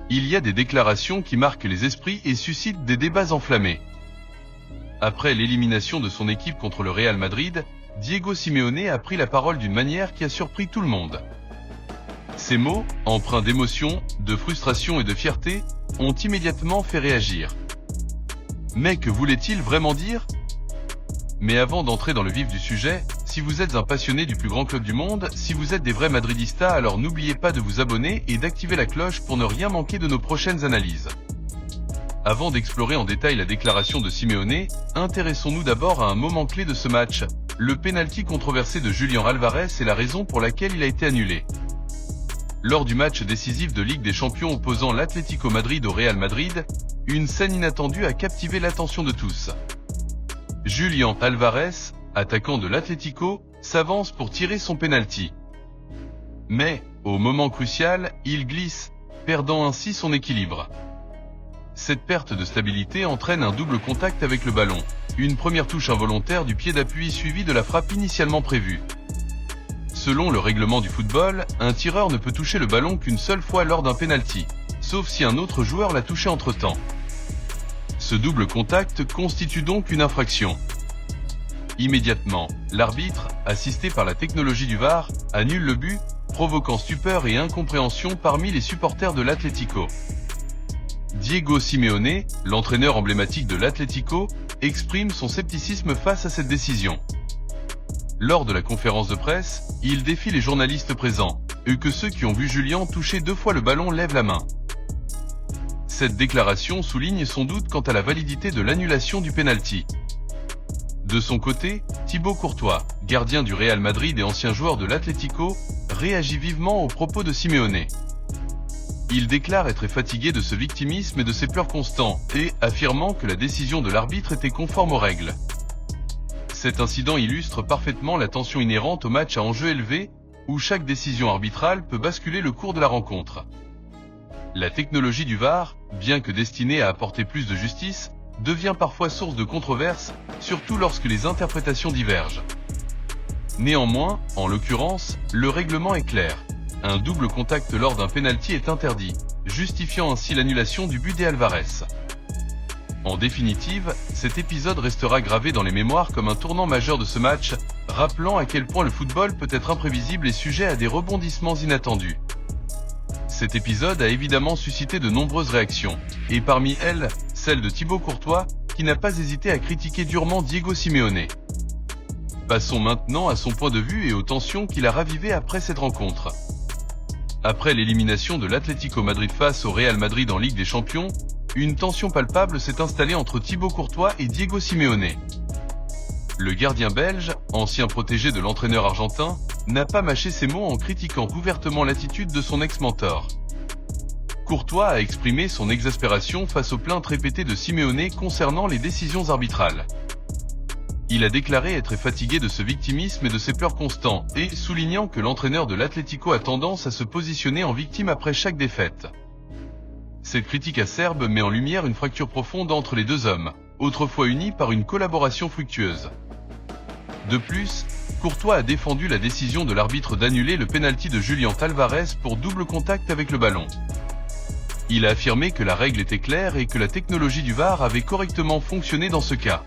il y a des déclarations qui marquent les esprits et suscitent des débats enflammés. Après l'élimination de son équipe contre le Real Madrid, Diego Simeone a pris la parole d'une manière qui a surpris tout le monde. Ces mots, empreints d'émotion, de frustration et de fierté, ont immédiatement fait réagir. Mais que voulait-il vraiment dire ? Mais avant d'entrer dans le vif du sujet, si vous êtes un passionné du plus grand club du monde, si vous êtes des vrais madridistas, alors n'oubliez pas de vous abonner et d'activer la cloche pour ne rien manquer de nos prochaines analyses. Avant d'explorer en détail la déclaration de Simeone, intéressons-nous d'abord à un moment clé de ce match, le pénalty controversé de Julián Álvarez et la raison pour laquelle il a été annulé. Lors du match décisif de Ligue des Champions opposant l'Atlético Madrid au Real Madrid, une scène inattendue a captivé l'attention de tous. Julián Álvarez, attaquant de l'Atlético, s'avance pour tirer son pénalty. Mais, au moment crucial, il glisse, perdant ainsi son équilibre. Cette perte de stabilité entraîne un double contact avec le ballon, une première touche involontaire du pied d'appui suivie de la frappe initialement prévue. Selon le règlement du football, un tireur ne peut toucher le ballon qu'une seule fois lors d'un pénalty, sauf si un autre joueur l'a touché entre-temps. Ce double contact constitue donc une infraction. Immédiatement, l'arbitre, assisté par la technologie du VAR, annule le but, provoquant stupeur et incompréhension parmi les supporters de l'Atlético. Diego Simeone, l'entraîneur emblématique de l'Atlético, exprime son scepticisme face à cette décision. Lors de la conférence de presse, il défie les journalistes présents, et que ceux qui ont vu Julián toucher 2 fois le ballon lèvent la main. Cette déclaration souligne son doute quant à la validité de l'annulation du pénalty. De son côté, Thibaut Courtois, gardien du Real Madrid et ancien joueur de l'Atlético, réagit vivement aux propos de Simeone. Il déclare être fatigué de ce victimisme et de ses pleurs constants, et affirmant que la décision de l'arbitre était conforme aux règles. Cet incident illustre parfaitement la tension inhérente au match à enjeu élevé, où chaque décision arbitrale peut basculer le cours de la rencontre. La technologie du VAR, bien que destinée à apporter plus de justice, devient parfois source de controverses, surtout lorsque les interprétations divergent. Néanmoins, en l'occurrence, le règlement est clair. Un double contact lors d'un pénalty est interdit, justifiant ainsi l'annulation du but d'Álvarez. En définitive, cet épisode restera gravé dans les mémoires comme un tournant majeur de ce match, rappelant à quel point le football peut être imprévisible et sujet à des rebondissements inattendus. Cet épisode a évidemment suscité de nombreuses réactions, et parmi elles, celle de Thibaut Courtois, qui n'a pas hésité à critiquer durement Diego Simeone. Passons maintenant à son point de vue et aux tensions qu'il a ravivées après cette rencontre. Après l'élimination de l'Atlético Madrid face au Real Madrid en Ligue des Champions, une tension palpable s'est installée entre Thibaut Courtois et Diego Simeone. Le gardien belge, ancien protégé de l'entraîneur argentin, n'a pas mâché ses mots en critiquant ouvertement l'attitude de son ex-mentor. Courtois a exprimé son exaspération face aux plaintes répétées de Simeone concernant les décisions arbitrales. Il a déclaré être fatigué de ce victimisme et de ses pleurs constants, et soulignant que l'entraîneur de l'Atlético a tendance à se positionner en victime après chaque défaite. Cette critique acerbe met en lumière une fracture profonde entre les deux hommes, autrefois unis par une collaboration fructueuse. De plus, Courtois a défendu la décision de l'arbitre d'annuler le pénalty de Julián Álvarez pour double contact avec le ballon. Il a affirmé que la règle était claire et que la technologie du VAR avait correctement fonctionné dans ce cas.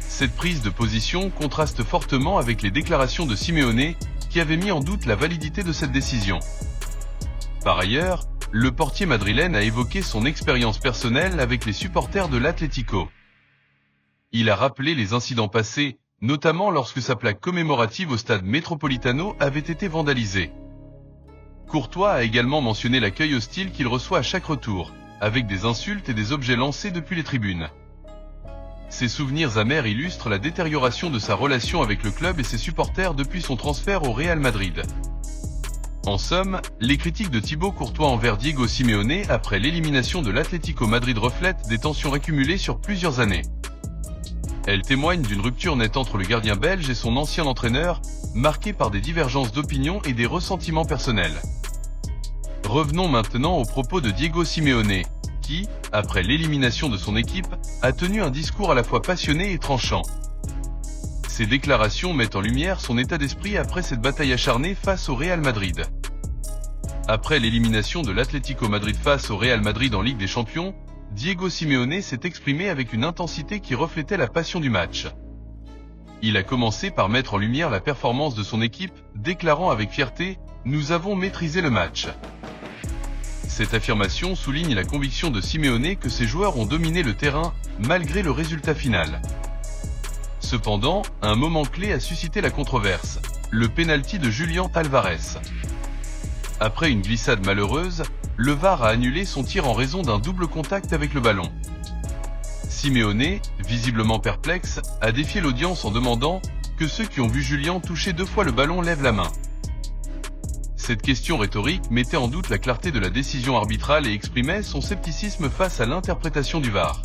Cette prise de position contraste fortement avec les déclarations de Simeone, qui avait mis en doute la validité de cette décision. Par ailleurs, le portier madrilène a évoqué son expérience personnelle avec les supporters de l'Atlético. Il a rappelé les incidents passés, notamment lorsque sa plaque commémorative au stade Metropolitano avait été vandalisée. Courtois a également mentionné l'accueil hostile qu'il reçoit à chaque retour, avec des insultes et des objets lancés depuis les tribunes. Ces souvenirs amers illustrent la détérioration de sa relation avec le club et ses supporters depuis son transfert au Real Madrid. En somme, les critiques de Thibaut Courtois envers Diego Simeone après l'élimination de l'Atlético Madrid reflètent des tensions accumulées sur plusieurs années. Elles témoignent d'une rupture nette entre le gardien belge et son ancien entraîneur, marquée par des divergences d'opinion et des ressentiments personnels. Revenons maintenant aux propos de Diego Simeone, qui, après l'élimination de son équipe, a tenu un discours à la fois passionné et tranchant. Ces déclarations mettent en lumière son état d'esprit après cette bataille acharnée face au Real Madrid. Après l'élimination de l'Atlético Madrid face au Real Madrid en Ligue des Champions, Diego Simeone s'est exprimé avec une intensité qui reflétait la passion du match. Il a commencé par mettre en lumière la performance de son équipe, déclarant avec fierté « Nous avons maîtrisé le match ». Cette affirmation souligne la conviction de Simeone que ses joueurs ont dominé le terrain, malgré le résultat final. Cependant, un moment clé a suscité la controverse, le pénalty de Julián Álvarez. Après une glissade malheureuse, le VAR a annulé son tir en raison d'un double contact avec le ballon. Simeone, visiblement perplexe, a défié l'audience en demandant que ceux qui ont vu Julián toucher 2 fois le ballon lèvent la main. Cette question rhétorique mettait en doute la clarté de la décision arbitrale et exprimait son scepticisme face à l'interprétation du VAR.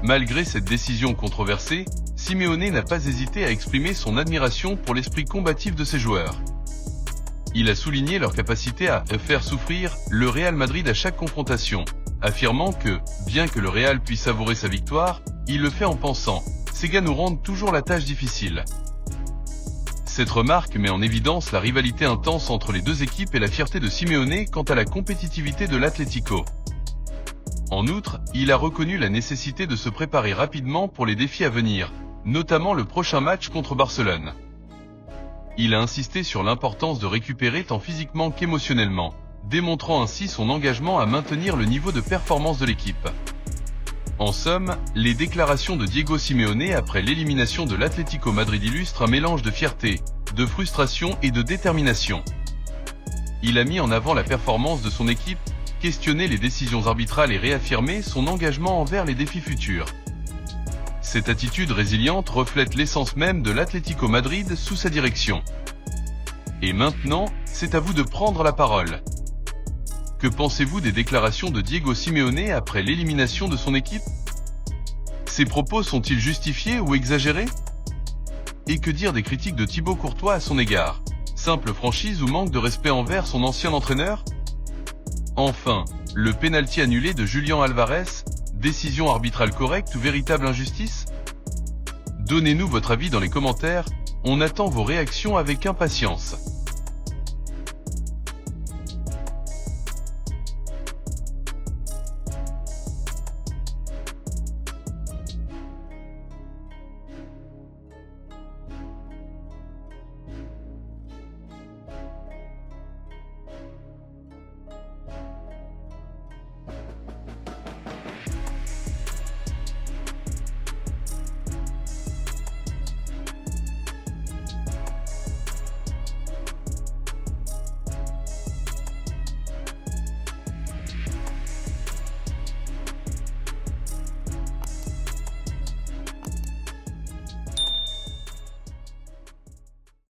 Malgré cette décision controversée, Simeone n'a pas hésité à exprimer son admiration pour l'esprit combatif de ses joueurs. Il a souligné leur capacité à faire souffrir le Real Madrid à chaque confrontation, affirmant que, bien que le Real puisse savourer sa victoire, il le fait en pensant « Ces gars nous rendent toujours la tâche difficile ». Cette remarque met en évidence la rivalité intense entre les deux équipes et la fierté de Simeone quant à la compétitivité de l'Atlético. En outre, il a reconnu la nécessité de se préparer rapidement pour les défis à venir, notamment le prochain match contre Barcelone. Il a insisté sur l'importance de récupérer tant physiquement qu'émotionnellement, démontrant ainsi son engagement à maintenir le niveau de performance de l'équipe. En somme, les déclarations de Diego Simeone après l'élimination de l'Atlético Madrid illustrent un mélange de fierté, de frustration et de détermination. Il a mis en avant la performance de son équipe, questionné les décisions arbitrales et réaffirmé son engagement envers les défis futurs. Cette attitude résiliente reflète l'essence même de l'Atlético Madrid sous sa direction. Et maintenant, c'est à vous de prendre la parole. Que pensez-vous des déclarations de Diego Simeone après l'élimination de son équipe? Ces propos sont-ils justifiés ou exagérés? Et que dire des critiques de Thibaut Courtois à son égard? Simple franchise ou manque de respect envers son ancien entraîneur? Enfin, le pénalty annulé de Julián Álvarez, décision arbitrale correcte ou véritable injustice? Donnez-nous votre avis dans les commentaires, on attend vos réactions avec impatience.